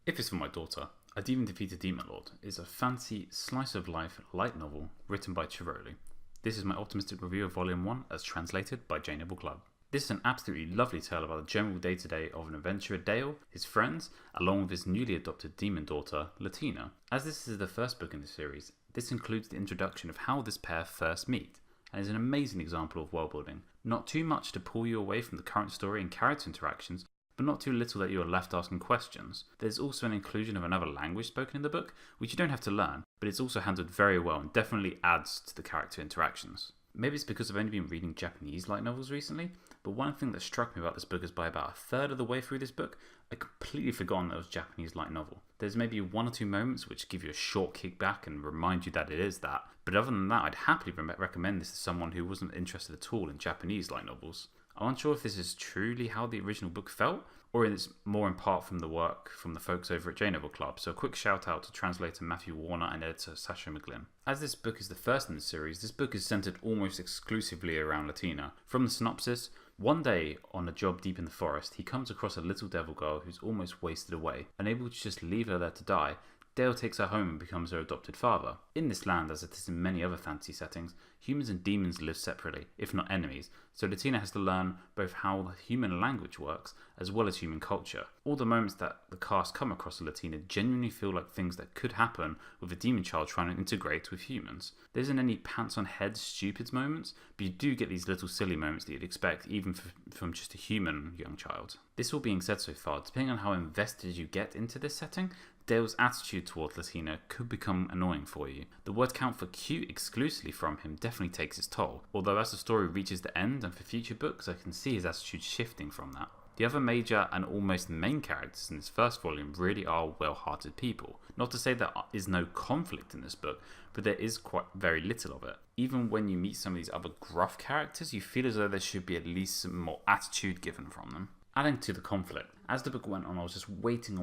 If It's For My Daughter, A Demon Defeats a Demon Lord is a fancy slice-of-life light novel written by Chiroli. This is my optimistic review of Volume 1 as translated by Jane Noble Club. This is an absolutely lovely tale about the general day-to-day of an adventurer Dale, his friends, along with his newly adopted demon daughter, Latina. As this is the first book in the series, this includes the introduction of how this pair first meet, and is an amazing example of world building. Not too much to pull you away from the current story and character interactions, but not too little that you are left asking questions. There's also an inclusion of another language spoken in the book, which you don't have to learn, but it's also handled very well and definitely adds to the character interactions. Maybe it's because I've only been reading Japanese light novels recently, but one thing that struck me about this book is by about a third of the way through this book, I completely forgotten that it was a Japanese light novel. There's maybe one or two moments which give you a short kickback and remind you that it is that, but other than that I'd happily recommend this to someone who wasn't interested at all in Japanese light novels. I'm unsure if this is truly how the original book felt, or it's more in part from the work from the folks over at Jane Noble Club, so a quick shout out to translator Matthew Warner and editor Sasha McGlynn. As this book is the first in the series, this book is centered almost exclusively around Latina. From the synopsis, one day on a job deep in the forest, he comes across a little devil girl who's almost wasted away. Unable to just leave her there to die, Dale takes her home and becomes her adopted father. In this land, as it is in many other fantasy settings, humans and demons live separately, if not enemies, so Latina has to learn both how the human language works as well as human culture. All the moments that the cast come across Latina genuinely feel like things that could happen with a demon child trying to integrate with humans. There isn't any pants on head stupid moments, but you do get these little silly moments that you'd expect even from just a human young child. This all being said so far, depending on how invested you get into this setting, Dale's attitude towards Latina could become annoying for you. The word count for cute exclusively from him definitely takes its toll, although as the story reaches the end and for future books I can see his attitude shifting from that. The other major and almost main characters in this first volume really are well-hearted people. Not to say there is no conflict in this book, but there is quite very little of it. Even when you meet some of these other gruff characters, you feel as though there should be at least some more attitude given from them. Adding to the conflict, as the book went on I was just waiting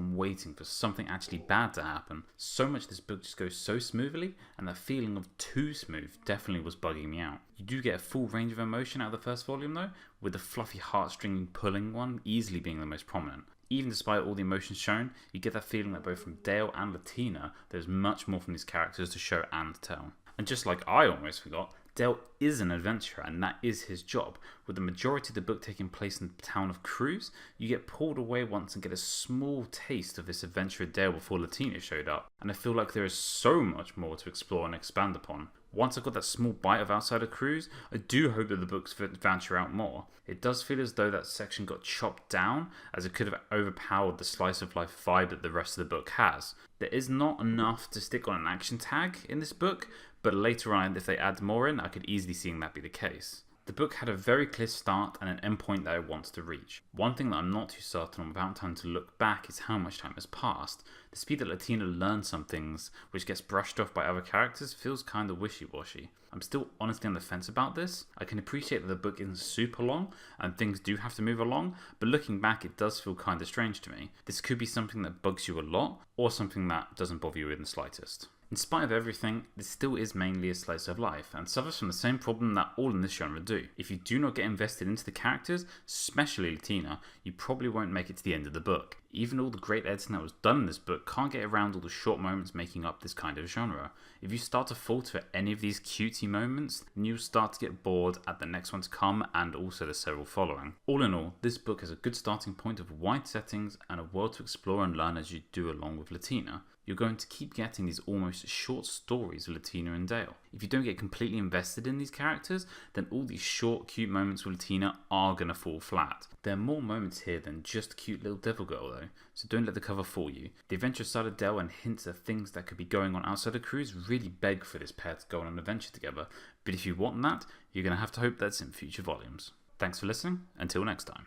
for something actually bad to happen. So much this book just goes so smoothly, and that feeling of too smooth definitely was bugging me out. You do get a full range of emotion out of the first volume though, with the fluffy heartstring pulling one easily being the most prominent. Even despite all the emotions shown, you get that feeling that both from Dale and Latina, there's much more from these characters to show and tell. And just like I almost forgot, Dale is an adventurer and that is his job. With the majority of the book taking place in the town of Cruz, you get pulled away once and get a small taste of this adventurer Dale before Latina showed up, and I feel like there is so much more to explore and expand upon. Once I got that small bite of outside of Cruz, I do hope that the books venture out more. It does feel as though that section got chopped down, as it could have overpowered the slice of life vibe that the rest of the book has. There is not enough to stick on an action tag in this book, but later on if they add more in, I could easily see that be the case. The book had a very clear start and an end point that it wants to reach. One thing that I'm not too certain on without time to look back is how much time has passed. The speed that Latina learns some things, which gets brushed off by other characters, feels kinda wishy-washy. I'm still honestly on the fence about this. I can appreciate that the book isn't super long and things do have to move along, but looking back it does feel kinda strange to me. This could be something that bugs you a lot, or something that doesn't bother you in the slightest. In spite of everything, this still is mainly a slice of life, and suffers from the same problem that all in this genre do. If you do not get invested into the characters, especially Latina, you probably won't make it to the end of the book. Even all the great editing that was done in this book can't get around all the short moments making up this kind of genre. If you start to falter at any of these cutesy moments, then you'll start to get bored at the next one to come and also the several following. All in all, this book has a good starting point of wide settings and a world to explore and learn as you do along with Latina. You're going to keep getting these almost short stories of Latina and Dale. If you don't get completely invested in these characters, then all these short cute moments with Latina are going to fall flat. There are more moments here than just a cute little devil girl though, so don't let the cover fool you. The adventure side of Dale and hints at things that could be going on outside of Cruz really beg for this pair to go on an adventure together, but if you want that, you're going to have to hope that's in future volumes. Thanks for listening, until next time.